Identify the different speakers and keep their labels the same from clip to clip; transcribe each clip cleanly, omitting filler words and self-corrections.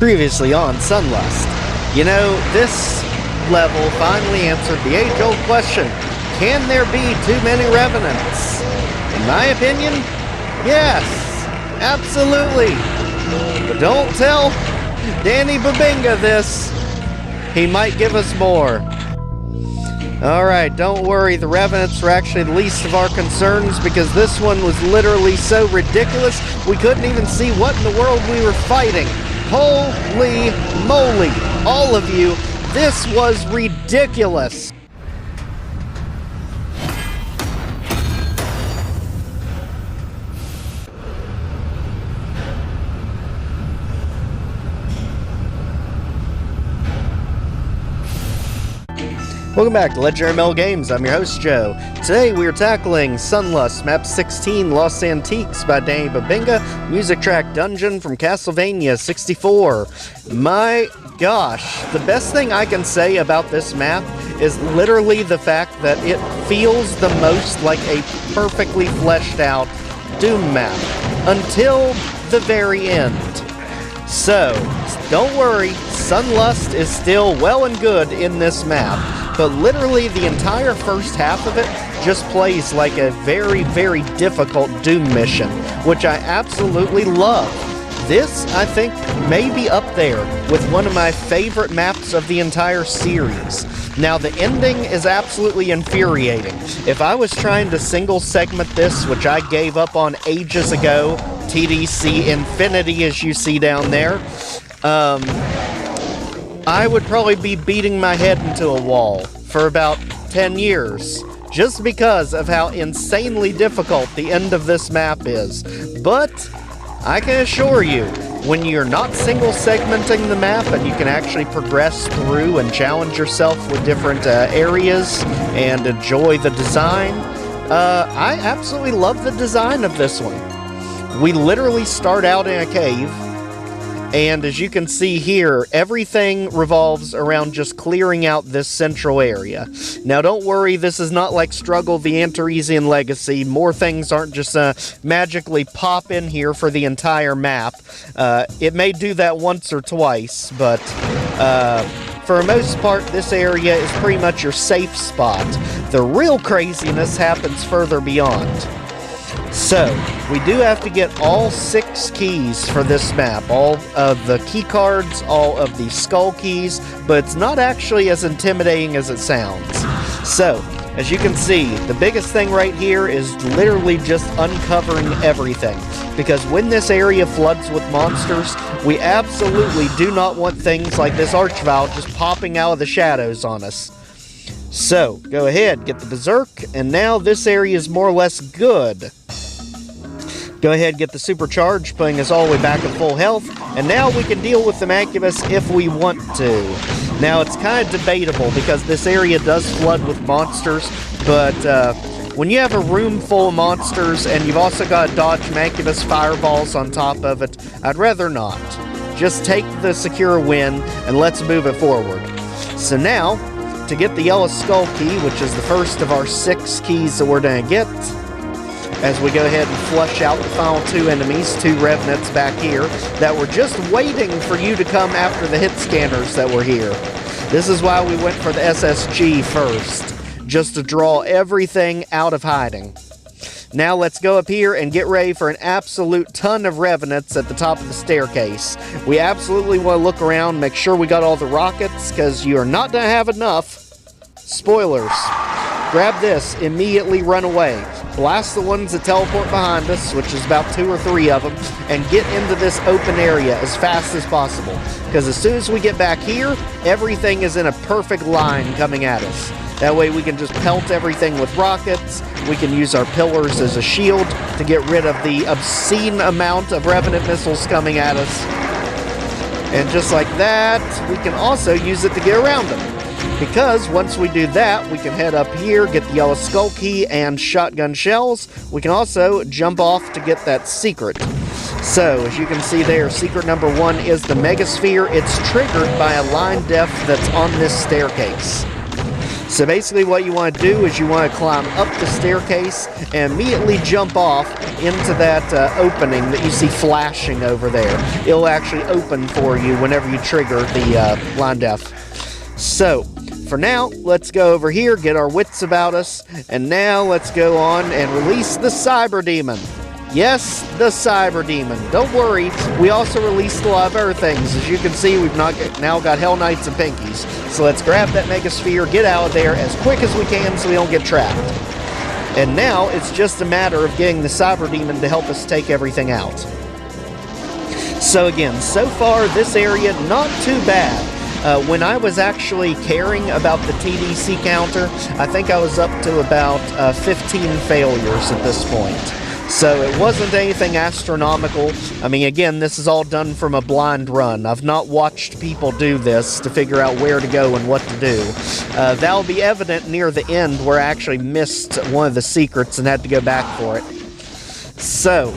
Speaker 1: Previously on Sunlust. You know, this level finally answered the age-old question, can there be too many revenants? In my opinion, yes, absolutely. But don't tell dannebubinga this. He might give us more. Alright, don't worry, the revenants were actually the least of our concerns because this one was literally so ridiculous we couldn't even see what in the world we were fighting. Holy moly, all of you, this was ridiculous. Welcome back to Legendary ML Games. I'm your host, Joe. Today we are tackling Sunlust MAP16 Lost Antiques by dannebubinga, music track Dungeon from Castlevania 64. My gosh, the best thing I can say about this map is literally the fact that it feels the most like a perfectly fleshed out Doom map until the very end. So, don't worry, Sunlust is still well and good in this map. But literally the entire first half of it just plays like a very, very difficult Doom mission, which I absolutely love. This, I think, may be up there with one of my favorite maps of the entire series. Now, the ending is absolutely infuriating. If I was trying to single segment this, which I gave up on ages ago, TDC Infinity as you see down there, I would probably be beating my head into a wall for about 10 years, just because of how insanely difficult the end of this map is. But I can assure you, when you're not single segmenting the map and you can actually progress through and challenge yourself with different areas and enjoy the design, I absolutely love the design of this one. We literally start out in a cave, and as you can see here, everything revolves around just clearing out this central area. Now don't worry, this is not like Struggle the Antaresian Legacy. More things aren't just magically pop in here for the entire map. It may do that once or twice, but for the most part, this area is pretty much your safe spot. The real craziness happens further beyond. So, we do have to get all 6 keys for this map, all of the keycards, all of the skull keys, but it's not actually as intimidating as it sounds. So, as you can see, the biggest thing right here is literally just uncovering everything, because when this area floods with monsters, we absolutely do not want things like this Archvile just popping out of the shadows on us. So, go ahead, get the Berserk, and now this area is more or less good. Go ahead, get the Supercharge, putting us all the way back at full health, and now we can deal with the Mancubus if we want to. Now, it's kind of debatable, because this area does flood with monsters, but when you have a room full of monsters, and you've also got to dodge Mancubus fireballs on top of it, I'd rather not. Just take the secure win, and let's move it forward. So now, to get the Yellow Skull key, which is the first of our 6 keys that we're going to get, as we go ahead and flush out the final 2 enemies, 2 revenants back here, that were just waiting for you to come after the hit scanners that were here. This is why we went for the SSG first, just to draw everything out of hiding. Now let's go up here and get ready for an absolute ton of revenants at the top of the staircase. We absolutely want to look around, make sure we got all the rockets, because you are not going to have enough. Spoilers. Grab this, immediately run away. Blast the ones that teleport behind us, which is about 2 or 3 of them, and get into this open area as fast as possible. Because as soon as we get back here, everything is in a perfect line coming at us. That way we can just pelt everything with rockets, we can use our pillars as a shield to get rid of the obscene amount of Revenant missiles coming at us. And just like that, we can also use it to get around them. Because once we do that, we can head up here, get the Yellow Skull key and shotgun shells. We can also jump off to get that secret. So, as you can see there, secret number 1 is the Megasphere. It's triggered by a line def that's on this staircase. So basically what you want to do is you want to climb up the staircase and immediately jump off into that opening that you see flashing over there. It'll actually open for you whenever you trigger the line death. So, for now, let's go over here, get our wits about us, and now let's go on and release the Cyber Demon. Yes, the Cyber Demon. Don't worry, we also released a lot of other things. As you can see, we've now got Hell Knights and Pinkies. So let's grab that Mega Sphere, get out of there as quick as we can so we don't get trapped. And now it's just a matter of getting the Cyber Demon to help us take everything out. So again, so far this area, not too bad. When I was actually caring about the TDC counter, I think I was up to about 15 failures at this point. So it wasn't anything astronomical. I mean, again, this is all done from a blind run. I've not watched people do this to figure out where to go and what to do. That'll be evident near the end where I actually missed one of the secrets and had to go back for it. So,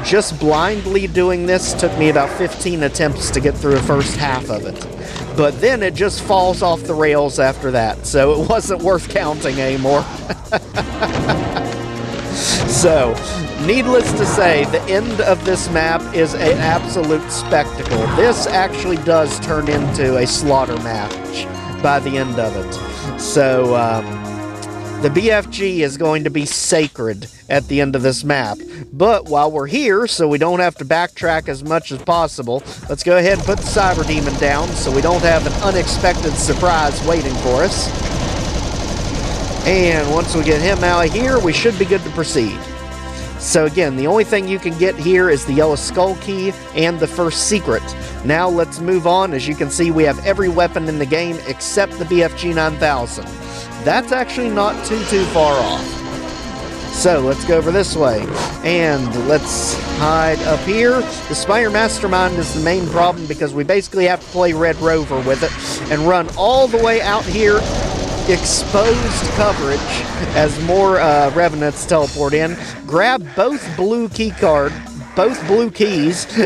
Speaker 1: just blindly doing this took me about 15 attempts to get through the first half of it. But then it just falls off the rails after that, so it wasn't worth counting anymore. So, needless to say, the end of this map is an absolute spectacle. This actually does turn into a slaughter match by the end of it. So, the BFG is going to be sacred at the end of this map. But while we're here, so we don't have to backtrack as much as possible, let's go ahead and put the Cyber Demon down so we don't have an unexpected surprise waiting for us. And once we get him out of here, we should be good to proceed. So again, the only thing you can get here is the Yellow Skull Key and the first secret. Now let's move on. As you can see, we have every weapon in the game except the BFG 9000. That's actually not too far off. So let's go over this way. And let's hide up here. The Spire Mastermind is the main problem because we basically have to play Red Rover with it and run all the way out here. Exposed coverage as more revenants teleport in. Grab both blue keys,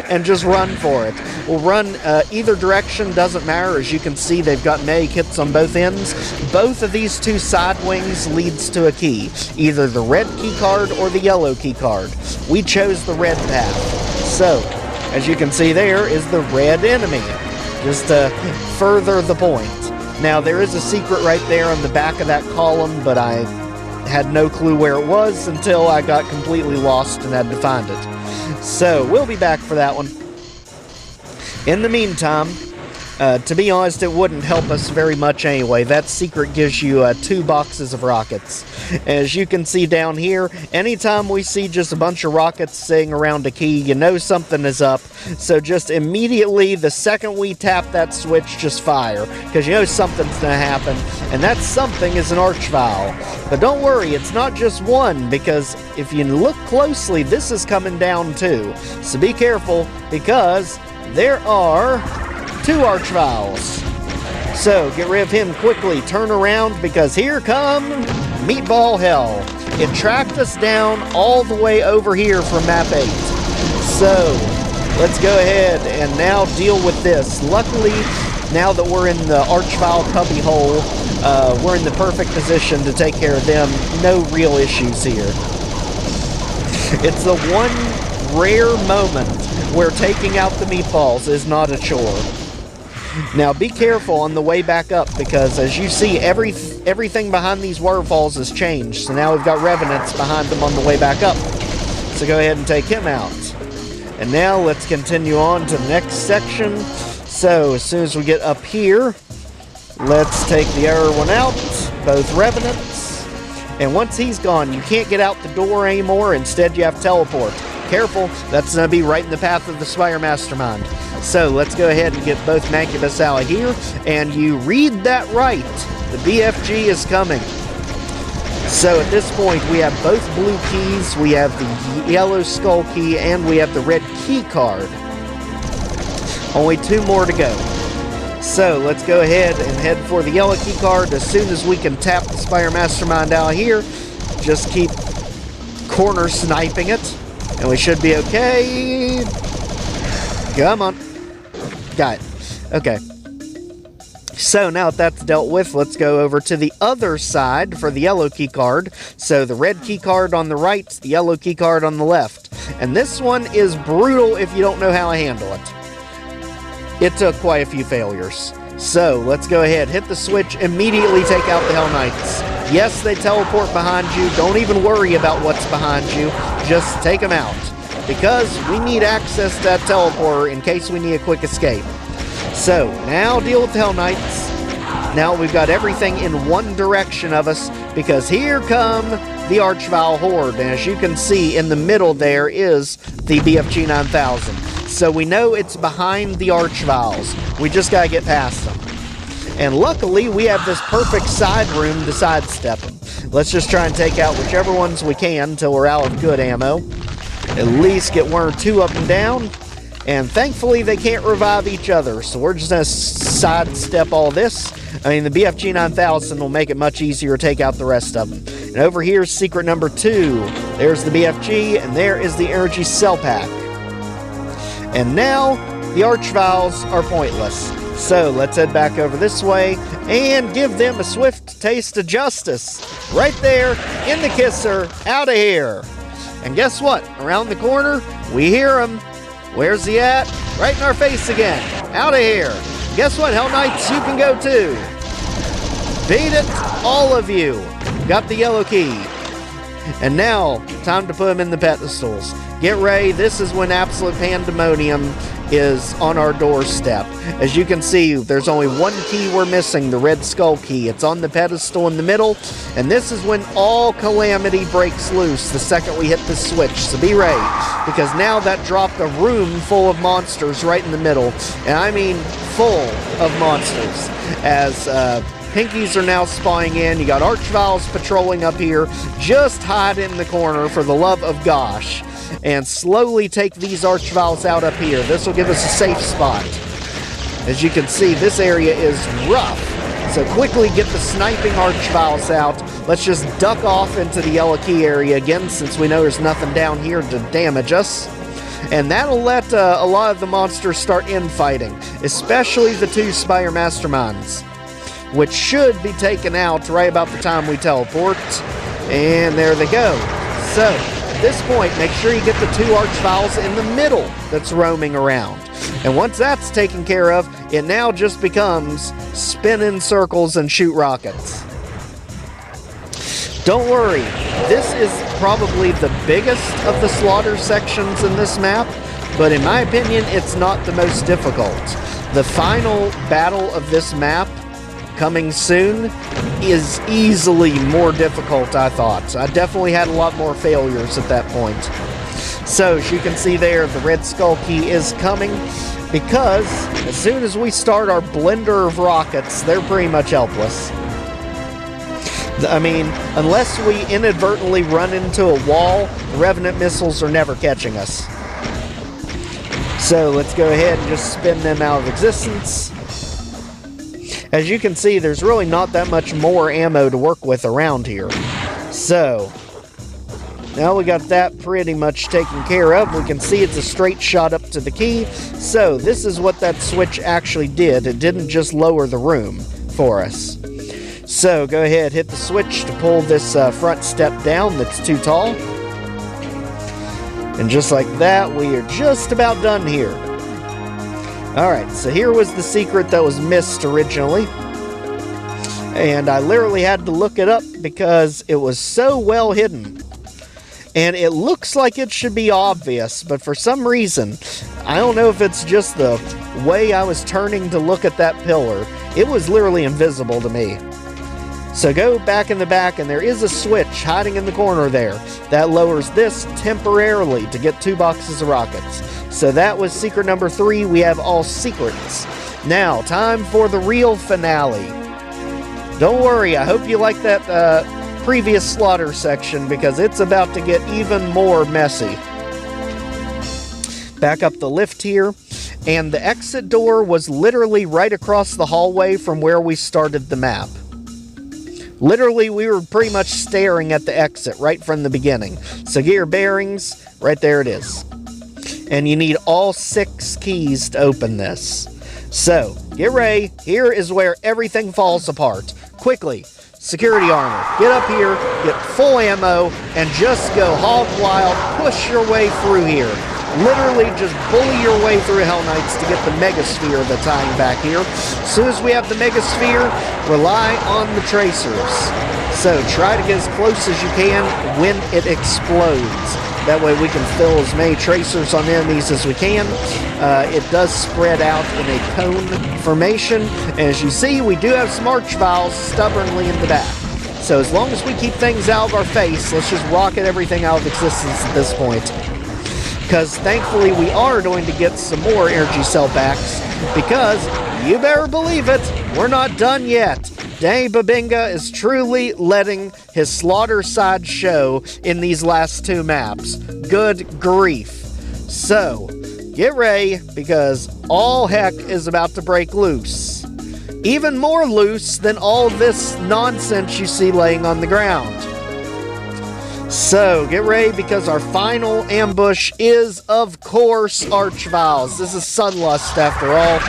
Speaker 1: and just run for it. We'll run either direction, doesn't matter. As you can see, they've got meg hits on both ends. Both of these two side wings leads to a key, either the red key card or the yellow key card. We chose the red path. So, as you can see, there is the red enemy, just to further the point. Now, there is a secret right there on the back of that column, but I had no clue where it was until I got completely lost and had to find it. So, we'll be back for that one. In the meantime, to be honest, it wouldn't help us very much anyway. That secret gives you 2 boxes of rockets. As you can see down here, anytime we see just a bunch of rockets sitting around a key, you know something is up. So just immediately, the second we tap that switch, just fire, because you know something's going to happen. And that something is an archvile. But don't worry, it's not just one, because if you look closely, this is coming down too. So be careful, because there are 2 archviles. So, get rid of him quickly, turn around, because here come Meatball Hell. It tracked us down all the way over here from map 8. So, let's go ahead and now deal with this. Luckily, now that we're in the archvile cubby hole, we're in the perfect position to take care of them. No real issues here. It's the one rare moment where taking out the meatballs is not a chore. Now be careful on the way back up, because as you see, everything behind these waterfalls has changed. So now we've got revenants behind them on the way back up. So go ahead and take him out. And now let's continue on to the next section. So as soon as we get up here, let's take the other one out, both revenants. And once he's gone, you can't get out the door anymore. Instead, you have to teleport. Careful, that's going to be right in the path of the Spire Mastermind. So let's go ahead and get both Mancubus out of here. And you read that right. The BFG is coming. So at this point, we have both blue keys. We have the yellow skull key, and we have the red key card. Only 2 more to go. So let's go ahead and head for the yellow key card as soon as we can tap the Spire Mastermind out here. Just keep corner sniping it, and we should be okay. Come on. Got it. Okay. So now that that's dealt with, let's go over to the other side for the yellow key card. So the red key card on the right, the yellow key card on the left. And this one is brutal if you don't know how to handle it. It took quite a few failures. So let's go ahead, hit the switch, immediately take out the Hell Knights. Yes, they teleport behind you. Don't even worry about what's behind you. Just take them out. Because we need access to that teleporter in case we need a quick escape. So, now deal with the Hell Knights. Now we've got everything in one direction of us, because here come the Archvile Horde. And as you can see, in the middle there is the BFG 9000. So we know it's behind the Archviles. We just gotta get past them. And luckily, we have this perfect side room to sidestep them. Let's just try and take out whichever ones we can until we're out of good ammo. At least get one or two of them down. And thankfully, they can't revive each other, so we're just going to sidestep all this. I mean, the BFG 9000 will make it much easier to take out the rest of them. And over here's secret number 2. There's the BFG, and there is the energy cell pack. And now, the Archviles are pointless. So, let's head back over this way and give them a swift taste of justice. Right there, in the kisser, out of here. And guess what? Around the corner, we hear them. Where's he at? Right in our face again. Out of here. Guess what, Hell Knights? You can go too. Beat it, all of you. Got the yellow key. And now, time to put them in the pedestals. Get ready. This is when absolute pandemonium is on our doorstep. As you can see, there's only one key we're missing, the red skull key. It's on the pedestal in the middle, and this is when all calamity breaks loose the second we hit the switch. So be ready, because now that dropped a room full of monsters right in the middle, and I mean full of monsters, as Pinkies are now spawning in. You got Archviles patrolling up here. Just hide in the corner for the love of gosh. And slowly take these Archviles out up here. This will give us a safe spot. As you can see, this area is rough. So quickly get the sniping Archviles out. Let's just duck off into the yellow key area again, since we know there's nothing down here to damage us. And that'll let a lot of the monsters start infighting, especially the 2 Spire Masterminds, which should be taken out right about the time we teleport. And there they go. So, at this point, make sure you get the 2 Archviles in the middle that's roaming around. And once that's taken care of, it now just becomes spin in circles and shoot rockets. Don't worry, this is probably the biggest of the slaughter sections in this map, but in my opinion, it's not the most difficult. The final battle of this map, coming soon, is easily more difficult, I thought. I definitely had a lot more failures at that point. So, as you can see there, the red skull key is coming, because as soon as we start our blender of rockets, they're pretty much helpless. I mean, unless we inadvertently run into a wall, the Revenant missiles are never catching us. So, let's go ahead and just spin them out of existence. As you can see, there's really not that much more ammo to work with around here. So, now we got that pretty much taken care of. We can see it's a straight shot up to the key. So, this is what that switch actually did. It didn't just lower the room for us. So, go ahead, hit the switch to pull this front step down that's too tall. And just like that, we are just about done here. Alright, so here was the secret that was missed originally. And I literally had to look it up because it was so well hidden. And it looks like it should be obvious, but for some reason, I don't know if it's just the way I was turning to look at that pillar, it was literally invisible to me. So go back in the back, and there is a switch hiding in the corner there that lowers this temporarily to get 2 boxes of rockets. So that was secret number 3. We have all secrets. Now, time for the real finale. Don't worry, I hope you like that previous slaughter section, because it's about to get even more messy. Back up the lift here, and the exit door was literally right across the hallway from where we started the map. Literally, we were pretty much staring at the exit right from the beginning. So get your bearings, right there it is. and you need all 6 keys to open this. So, get ready. Here is where everything falls apart. Quickly, security armor. Get up here, get full ammo, and just go hog wild. Push your way through here. Literally just bully your way through Hell Knights to get the Megasphere that's hanging back here. As soon as we have the Megasphere, rely on the tracers. So try to get as close as you can when it explodes. That way we can fill as many tracers on enemies as we can. It does spread out in a cone formation. And as you see, we do have some Archviles stubbornly in the back. So as long as we keep things out of our face, let's just rocket everything out of existence at this point. Because thankfully we are going to get some more energy cell packs. Because, you better believe it, we're not done yet. dannebubinga is truly letting his slaughter side show in these last 2 maps. Good grief. So, get ready, because all heck is about to break loose. Even more loose than all this nonsense you see laying on the ground. So, get ready, because our final ambush is, of course, Archviles. This is Sunlust, after all.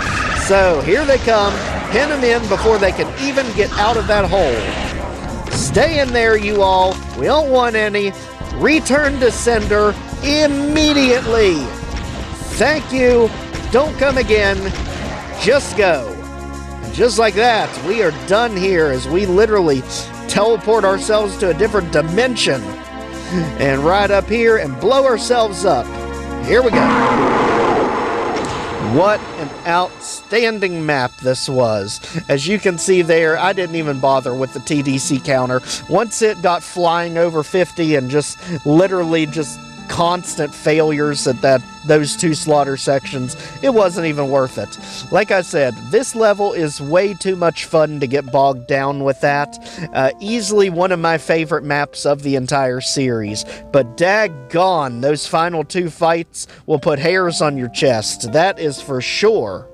Speaker 1: So, here they come. Pin them in before they can even get out of that hole. Stay in there, you all. We don't want any. Return to sender immediately. Thank you. Don't come again. Just go. And just like that, we are done here as we literally teleport ourselves to a different dimension. And right up here and blow ourselves up. Here we go. What an outstanding map this was. As you can see there, I didn't even bother with the TDC counter. Once it got flying over 50 and just literally just constant failures at those 2 slaughter sections, it wasn't even worth it. Like I said, this level is way too much fun to get bogged down with that. Easily one of my favorite maps of the entire series, but daggone, those final 2 fights will put hairs on your chest, that is for sure.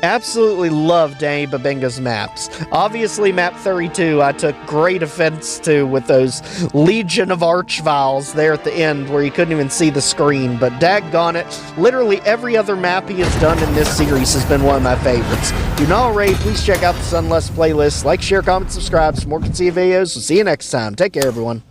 Speaker 1: Absolutely love dannebubinga's maps. Obviously, map 32 I took great offense to with those legion of Archviles there at the end where you couldn't even see the screen, but daggone it, literally every other map he has done in this series has been one of my favorites. If you're not already, please check out the Sunlust playlist. Like, share, comment, subscribe for more Conceited videos. We'll see you next time. Take care, everyone.